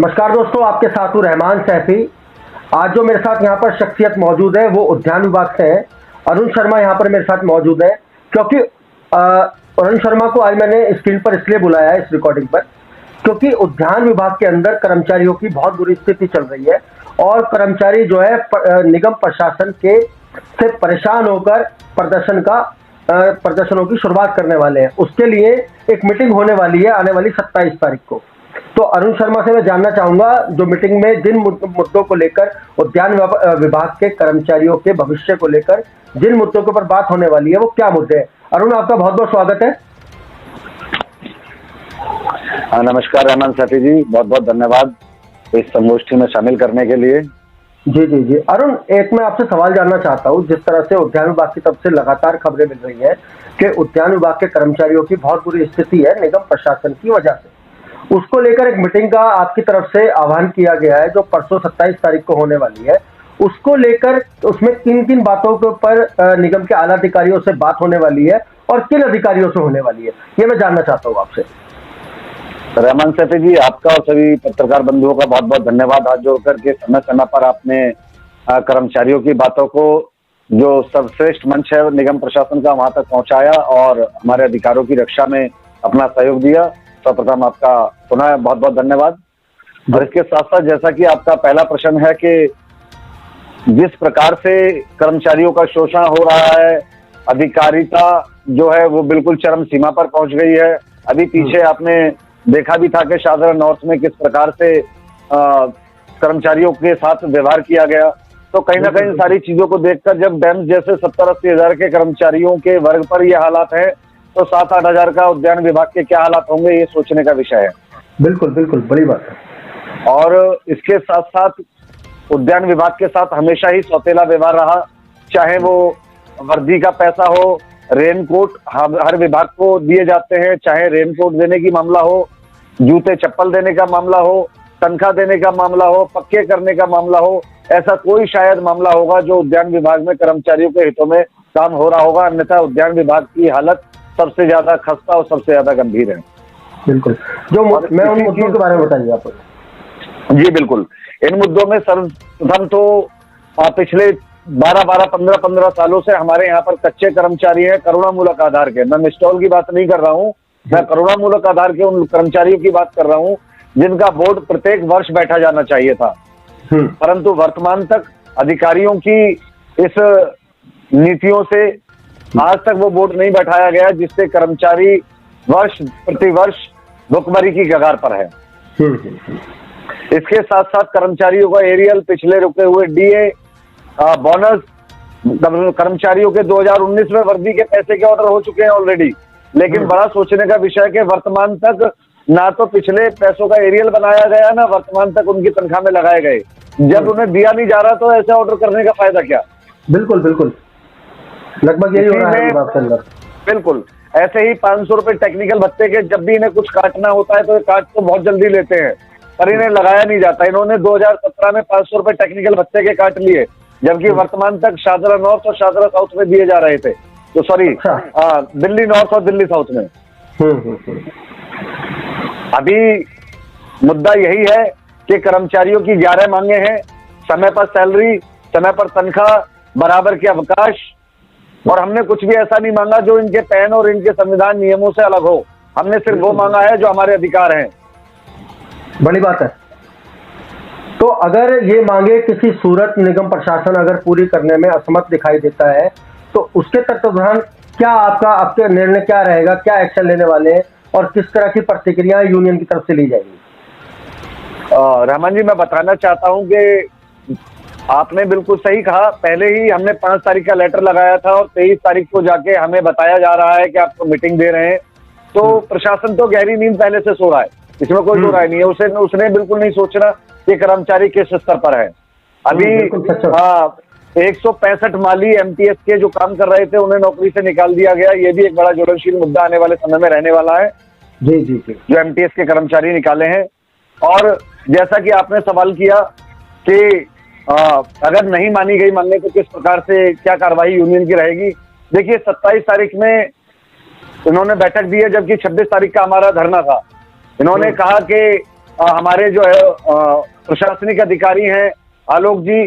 नमस्कार दोस्तों, आपके साथ हूँ रहमान सैफी। आज जो मेरे साथ यहाँ पर शख्सियत मौजूद है वो उद्यान विभाग से है। अरुण शर्मा यहाँ पर मेरे साथ मौजूद है क्योंकि अरुण शर्मा को आज मैंने स्क्रीन पर इसलिए बुलाया है इस रिकॉर्डिंग पर क्योंकि उद्यान विभाग के अंदर कर्मचारियों की बहुत बुरी स्थिति चल रही है और कर्मचारी जो है निगम प्रशासन के से परेशान होकर प्रदर्शनों की शुरुआत करने वाले हैं। उसके लिए एक मीटिंग होने वाली है आने वाली 27 तारीख को। तो अरुण शर्मा से मैं जानना चाहूंगा जो मीटिंग में जिन मुद्दों को लेकर उद्यान विभाग के कर्मचारियों के भविष्य को लेकर जिन मुद्दों के ऊपर बात होने वाली है वो क्या मुद्दे हैं। अरुण, आपका बहुत बहुत स्वागत है। नमस्कार रहमान सैफी जी, बहुत बहुत धन्यवाद इस संगोष्ठी में शामिल करने के लिए। जी जी जी अरुण, एक मैं आपसे सवाल जानना चाहता हूँ। जिस तरह से उद्यान विभाग की तरफ से लगातार खबरें मिल रही है कि उद्यान विभाग के कर्मचारियों की बहुत बुरी स्थिति है निगम प्रशासन की वजह से, उसको लेकर एक मीटिंग का आपकी तरफ से आह्वान किया गया है जो परसों 27 तारीख को होने वाली है। उसको लेकर उसमें किन किन बातों के ऊपर निगम के आला अधिकारियों से बात होने वाली है और किन अधिकारियों से होने वाली है, ये मैं जानना चाहता हूँ आपसे। रहमान सैफी जी, आपका और सभी पत्रकार बंधुओं का बहुत बहुत धन्यवाद। हाथ जोड़कर के समय समय पर आपने कर्मचारियों की बातों को जो सर्वश्रेष्ठ मंच है निगम प्रशासन का वहां तक पहुंचाया और हमारे अधिकारों की रक्षा में अपना सहयोग दिया। सर्वप्रथम आपका पुनः बहुत बहुत धन्यवाद। और इसके साथ साथ जैसा कि आपका पहला प्रश्न है कि जिस प्रकार से कर्मचारियों का शोषण हो रहा है, अधिकारिता जो है वो बिल्कुल चरम सीमा पर पहुंच गई है। अभी पीछे आपने देखा भी था कि शाहजहां नॉर्थ में किस प्रकार से कर्मचारियों के साथ व्यवहार किया गया। तो कहीं ना कहीं सारी चीजों को देखकर जब डैम्स जैसे 70-80 हजार के कर्मचारियों के वर्ग पर ये हालात है तो 7-8 हजार का उद्यान विभाग के क्या हालात होंगे, ये सोचने का विषय है। बिल्कुल बिल्कुल, बड़ी बात है। और इसके साथ साथ उद्यान विभाग के साथ हमेशा ही सौतेला व्यवहार रहा, चाहे वो वर्दी का पैसा हो, रेनकोट हर विभाग को दिए जाते हैं, चाहे रेनकोट देने की मामला हो, जूते चप्पल देने का मामला हो, तनख्वाह देने का मामला हो, पक्के करने का मामला हो, ऐसा कोई शायद मामला होगा जो उद्यान विभाग में कर्मचारियों के हितों में काम हो रहा होगा। अन्यथा उद्यान विभाग की हालत सबसे ज्यादा खस्ता और सबसे ज्यादा गंभीर है। बिल्कुल, जो मैं उन मुद्दों के बारे में बताइए आप। जी बिल्कुल, इन मुद्दों में सर्वप्रथम तो पिछले 12-15 सालों से हमारे यहाँ पर कच्चे कर्मचारी हैं करुणामूलक आधार के। मैं मिसटॉल की बात नहीं कर रहा हूँ, मैं करुणामूलक आधार के उन कर्मचारियों की बात कर रहा हूँ जिनका बोर्ड प्रत्येक वर्ष बैठा जाना चाहिए था, परंतु वर्तमान तक अधिकारियों की इस नीतियों से आज तक वो बोर्ड नहीं बैठाया गया, जिससे कर्मचारी प्रतिवर्ष भुखमरी की कगार पर है। इसके साथ साथ कर्मचारियों का एरियल, पिछले रुके हुए डीए, बोनस, कर्मचारियों के 2019 में वर्दी के पैसे के ऑर्डर हो चुके हैं ऑलरेडी। लेकिन बड़ा सोचने का विषय है कि वर्तमान तक ना तो पिछले पैसों का एरियल बनाया गया, ना वर्तमान तक उनकी तनख्वाह में लगाए गए। जब उन्हें दिया नहीं जा रहा तो ऐसे ऑर्डर करने का फायदा क्या। बिल्कुल बिल्कुल, लगभग यही हो रहा है विभाग के अंदर। बिल्कुल ऐसे ही 500 रुपए टेक्निकल भत्ते के जब भी इन्हें कुछ काटना होता है तो ये काट तो बहुत जल्दी लेते हैं, पर इन्हें लगाया नहीं जाता। इन्होंने 2017 में 500 रुपए टेक्निकल भत्ते के काट लिए, जबकि वर्तमान तक शाहजहां नॉर्थ और शाहजहां साउथ में दिए जा रहे थे। तो सॉरी, दिल्ली नॉर्थ और दिल्ली साउथ में। अभी मुद्दा यही है कि कर्मचारियों की 11 मांगे हैं, समय पर सैलरी, समय पर तनख्वाह, बराबर के अवकाश, और हमने कुछ भी ऐसा नहीं मांगा जो इनके पैन और इनके संविधान नियमों से अलग हो। हमने सिर्फ वो मांगा है जो हमारे अधिकार हैं। बड़ी बात है। तो अगर ये मांगे किसी सूरत निगम प्रशासन अगर पूरी करने में असमर्थ दिखाई देता है तो उसके तत्वावधान क्या आपके निर्णय क्या रहेगा, क्या एक्शन लेने वाले हैं और किस तरह की प्रतिक्रिया यूनियन की तरफ से ली जाएगी? रहमान जी, मैं बताना चाहता हूं कि आपने बिल्कुल सही कहा। पहले ही हमने 5 तारीख का लेटर लगाया था और 23 तारीख को जाके हमें बताया जा रहा है कि आपको मीटिंग दे रहे हैं। तो प्रशासन तो गहरी नींद पहले से सो रहा है, इसमें कोई दो राय नहीं है। उसने बिल्कुल नहीं सोचना कि कर्मचारी किस स्तर पर है। अभी 165 माली एमटीएस के जो काम कर रहे थे उन्हें नौकरी से निकाल दिया गया। ये भी एक बड़ा ज्वलनशील मुद्दा आने वाले समय में रहने वाला है। जी जी जी, जो एमटीएस के कर्मचारी निकाले हैं। और जैसा कि आपने सवाल किया कि अगर नहीं मानी गई मांगे तो किस प्रकार से क्या कार्रवाई यूनियन की रहेगी। देखिए, 27 तारीख में इन्होंने बैठक दी है, जबकि 26 तारीख का हमारा धरना था। इन्होंने कहा कि हमारे जो है प्रशासनिक अधिकारी हैं आलोक जी,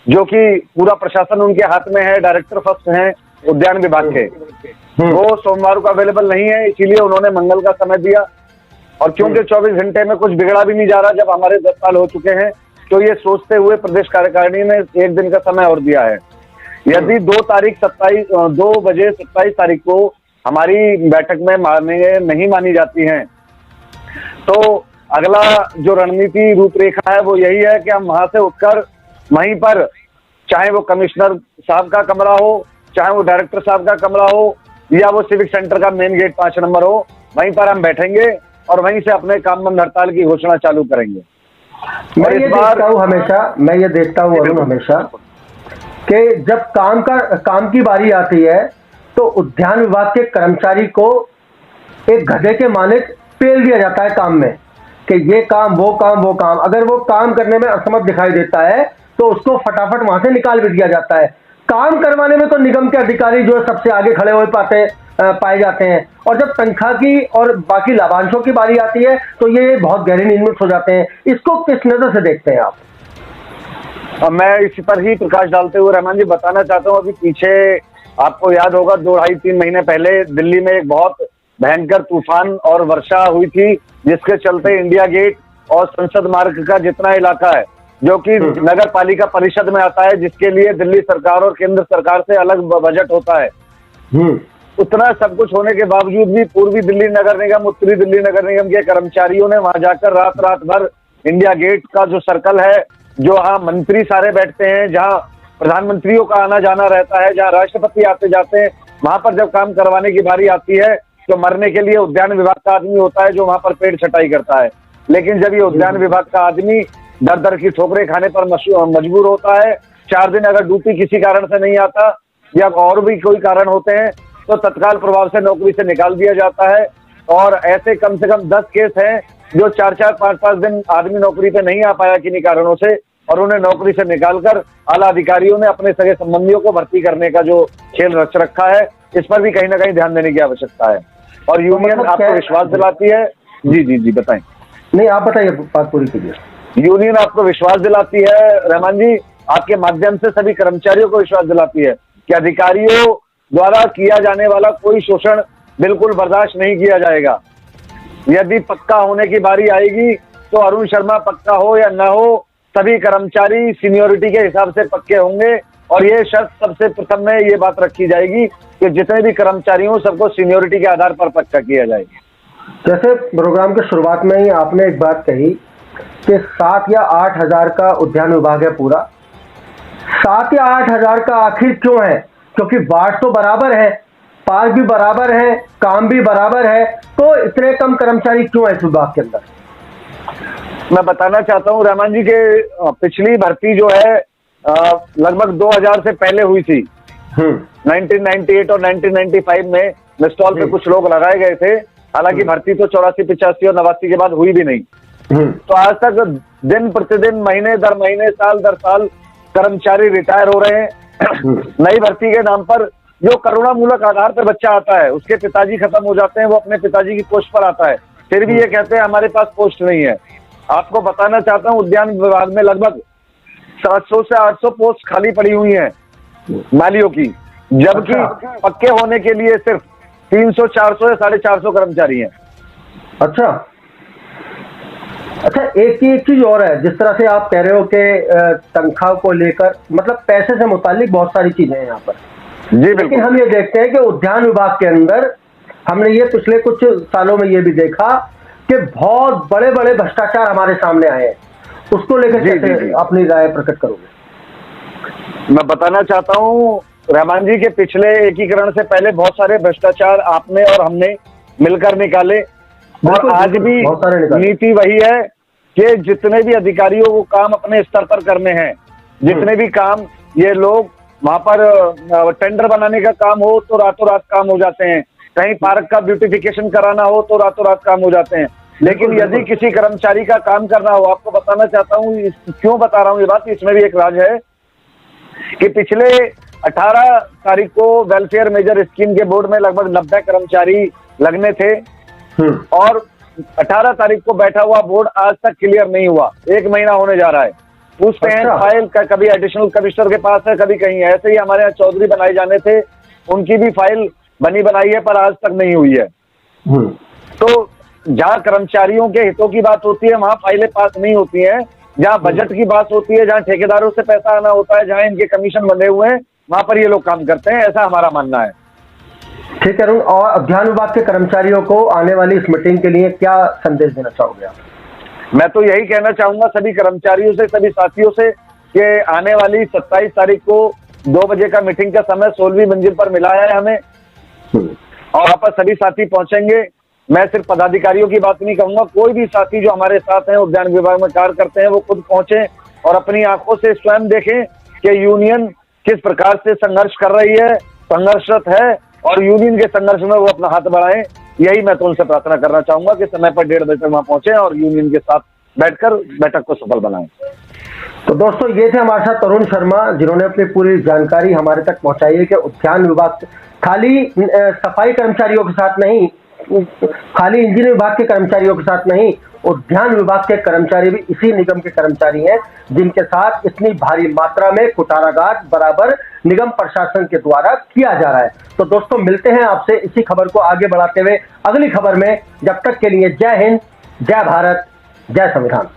जो कि पूरा प्रशासन उनके हाथ में है, डायरेक्टर फर्स्ट हैं उद्यान विभाग के, वो सोमवार को अवेलेबल नहीं है, इसीलिए उन्होंने मंगल का समय दिया। और क्योंकि 24 घंटे में कुछ बिगड़ा भी नहीं जा रहा, जब हमारे 10 साल हो चुके हैं, तो ये सोचते हुए प्रदेश कार्यकारिणी ने 1 दिन का समय और दिया है। यदि 2 बजे 27 तारीख को हमारी बैठक में नहीं मानी जाती हैं, तो अगला जो रणनीति रूपरेखा है वो यही है कि हम वहां से उठकर वहीं पर, चाहे वो कमिश्नर साहब का कमरा हो, चाहे वो डायरेक्टर साहब का कमरा हो, या वो सिविक सेंटर का मेन गेट 5 नंबर हो, वहीं पर हम बैठेंगे और वहीं से अपने काम बंद हड़ताल की घोषणा चालू करेंगे। मैं ये देखता हूँ अरुण हमेशा कि जब काम की बारी आती है तो उद्यान विभाग के कर्मचारी को एक गधे के माने पेल दिया जाता है काम में, कि ये काम वो काम। अगर वो काम करने में असमर्थ दिखाई देता है तो उसको फटाफट वहां से निकाल भी दिया जाता है। काम करवाने में तो निगम के अधिकारी जो है सबसे आगे खड़े हुए पाए जाते हैं, और जब तनख्वाह की और बाकी लाभांशों की बारी आती है तो ये बहुत गहरी नींद में सो जाते हैं। इसको किस नजर से देखते हैं आप? मैं इस पर ही प्रकाश डालते हुए रहमान जी बताना चाहता हूँ, अभी पीछे आपको याद होगा 2-2.5-3 महीने पहले दिल्ली में एक बहुत भयंकर तूफान और वर्षा हुई थी, जिसके चलते इंडिया गेट और संसद मार्ग का जितना इलाका है, जो कि नगर पालिका परिषद में आता है, जिसके लिए दिल्ली सरकार और केंद्र सरकार से अलग बजट होता है, उतना सब कुछ होने के बावजूद भी पूर्वी दिल्ली नगर निगम, उत्तरी दिल्ली नगर निगम के कर्मचारियों ने वहां जाकर रात भर इंडिया गेट का जो सर्कल है, जो वहां मंत्री सारे बैठते हैं, जहां प्रधानमंत्रियों का आना जाना रहता है, जहां राष्ट्रपति आते जाते हैं, वहां पर जब काम करवाने की बारी आती है तो मरने के लिए उद्यान विभाग का आदमी होता है जो वहां पर पेड़ छटाई करता है। लेकिन जब ये उद्यान विभाग का आदमी दर की ठोकरें खाने पर मजबूर होता है, 4 दिन अगर ड्यूटी किसी कारण से नहीं आता या और भी कोई कारण होते हैं, तो तत्काल प्रभाव से नौकरी से निकाल दिया जाता है। और ऐसे कम से कम 10 केस हैं जो 4-4, 5-5 दिन आदमी नौकरी पे नहीं आ पाया किन्हीं कारणों से, और उन्हें नौकरी से निकालकर आला अधिकारियों ने अपने सगे संबंधियों को भर्ती करने का जो खेल रच रखा है, इस पर भी कहीं ना कहीं ध्यान देने की आवश्यकता है। और यूनियन आपको विश्वास दिलाती है, जी बताएं। नहीं, आप बताइए, बात पूरी कीजिए। यूनियन आपको विश्वास दिलाती है रहमान जी, आपके माध्यम से सभी कर्मचारियों को विश्वास दिलाती है कि अधिकारियों द्वारा किया जाने वाला कोई शोषण बिल्कुल बर्दाश्त नहीं किया जाएगा। यदि पक्का होने की बारी आएगी तो अरुण शर्मा पक्का हो या न हो, सभी कर्मचारी सीनियोरिटी के हिसाब से पक्के होंगे। और ये शर्त सबसे प्रथम में ये बात रखी जाएगी कि जितने भी कर्मचारी हों सबको सीनियोरिटी के आधार पर पक्का किया जाएगा। जैसे प्रोग्राम के शुरुआत में ही आपने एक बात कही कि 7 या 8 हजार का उद्यान विभाग है पूरा। 7 या 8 हजार का आखिर क्यों है? क्योंकि वार्ड तो बराबर है, पार्क भी बराबर है, काम भी बराबर है, तो इतने कम कर्मचारी क्यों है इस विभाग के अंदर? मैं बताना चाहता हूं रहमान जी के पिछली भर्ती जो है लगभग 2000 से पहले हुई थी। 1998 और 1995 में मिस्टॉल पे कुछ लोग लगाए गए थे। हालांकि भर्ती तो 84, 85 और 89 के बाद हुई भी नहीं। तो आज तक दिन प्रतिदिन, महीने दर महीने, साल दर साल कर्मचारी रिटायर हो रहे हैं। नई भर्ती के नाम पर जो करुणामूलक आधार पर बच्चा आता है, उसके पिताजी खत्म हो जाते हैं, वो अपने पिताजी की पोस्ट पर आता है, फिर भी ये कहते हैं हमारे पास पोस्ट नहीं है। आपको बताना चाहता हूँ उद्यान विभाग में लगभग 700 से 800 पोस्ट खाली पड़ी हुई हैं मालियों की, जबकि पक्के होने के लिए सिर्फ 300, 400 या 450 कर्मचारी हैं। अच्छा, एक चीज और है, जिस तरह से आप कह रहे हो कि तनख्वाह को लेकर, मतलब पैसे से मुतालिक बहुत सारी चीजें हैं यहाँ पर जी। लेकिन हम ये देखते हैं कि उद्यान विभाग के अंदर हमने ये पिछले कुछ सालों में ये भी देखा कि बहुत बड़े बड़े भ्रष्टाचार हमारे सामने आए हैं। उसको लेकर कैसे अपनी राय प्रकट करोगे? मैं बताना चाहता हूँ रहमान जी के पिछले एकीकरण से पहले बहुत सारे भ्रष्टाचार आपने और हमने मिलकर निकाले, और आज भी नीति वही है कि जितने भी अधिकारियों को काम अपने स्तर पर करने हैं, जितने भी काम ये लोग वहां पर टेंडर बनाने का काम हो तो रातों रात काम हो जाते हैं, कहीं पार्क का ब्यूटिफिकेशन कराना हो तो रातों रात काम हो जाते हैं। लेकिन यदि किसी कर्मचारी का काम करना हो, आपको बताना चाहता हूँ, क्यों बता रहा हूँ ये बात, इसमें भी एक राज है कि पिछले 18 तारीख को वेलफेयर मेजर स्कीम के बोर्ड में लगभग 90 कर्मचारी लगने थे, और 18 तारीख को बैठा हुआ बोर्ड आज तक क्लियर नहीं हुआ, 1 महीना होने जा रहा है। पूछते हैं फाइल कभी एडिशनल कमिश्नर के पास है, कभी कहीं है। ऐसे ही हमारे यहाँ चौधरी बनाए जाने थे, उनकी भी फाइल बनी बनाई है पर आज तक नहीं हुई है। तो जहाँ कर्मचारियों के हितों की बात होती है वहां फाइलें पास नहीं होती हैं, जहाँ बजट की बात होती है, जहाँ ठेकेदारों से पैसा आना होता है, जहाँ इनके कमीशन बंधे हुए हैं, वहां पर ये लोग काम करते हैं, ऐसा हमारा मानना है। ठीक है अरुण, और उद्यान विभाग के कर्मचारियों को आने वाली इस मीटिंग के लिए क्या संदेश देना चाहोगे आप? मैं तो यही कहना चाहूंगा सभी कर्मचारियों से, सभी साथियों से कि आने वाली 27 तारीख को 2 बजे का मीटिंग का समय 16वीं मंजिल पर मिला है हमें, और वहां पर सभी साथी पहुंचेंगे। मैं सिर्फ पदाधिकारियों की बात नहीं कहूंगा, कोई भी साथी जो हमारे साथ हैं, उद्यान विभाग में कार्य करते हैं, वो खुद पहुंचे और अपनी आंखों से स्वयं देखें कि यूनियन किस प्रकार से संघर्ष कर रही है, संघर्षरत है, और यूनियन के संघर्ष में वो अपना हाथ बढ़ाएं। यही मैं तो उनसे प्रार्थना करना चाहूंगा कि समय पर 1:30 बजे तक वहां पहुंचे और यूनियन के साथ बैठकर बैठक को सफल बनाएं। तो दोस्तों ये थे हमारे साथ तरुण शर्मा, जिन्होंने अपनी पूरी जानकारी हमारे तक पहुंचाई है कि उद्यान विभाग खाली सफाई कर्मचारियों के साथ नहीं, खाली इंजीनियर विभाग के कर्मचारियों के साथ नहीं, उद्यान विभाग के कर्मचारी भी इसी निगम के कर्मचारी हैं, जिनके साथ इतनी भारी मात्रा में कुठाराघात बराबर निगम प्रशासन के द्वारा किया जा रहा है। तो दोस्तों मिलते हैं आपसे इसी खबर को आगे बढ़ाते हुए अगली खबर में। जब तक के लिए जय हिंद, जय भारत, जय संविधान।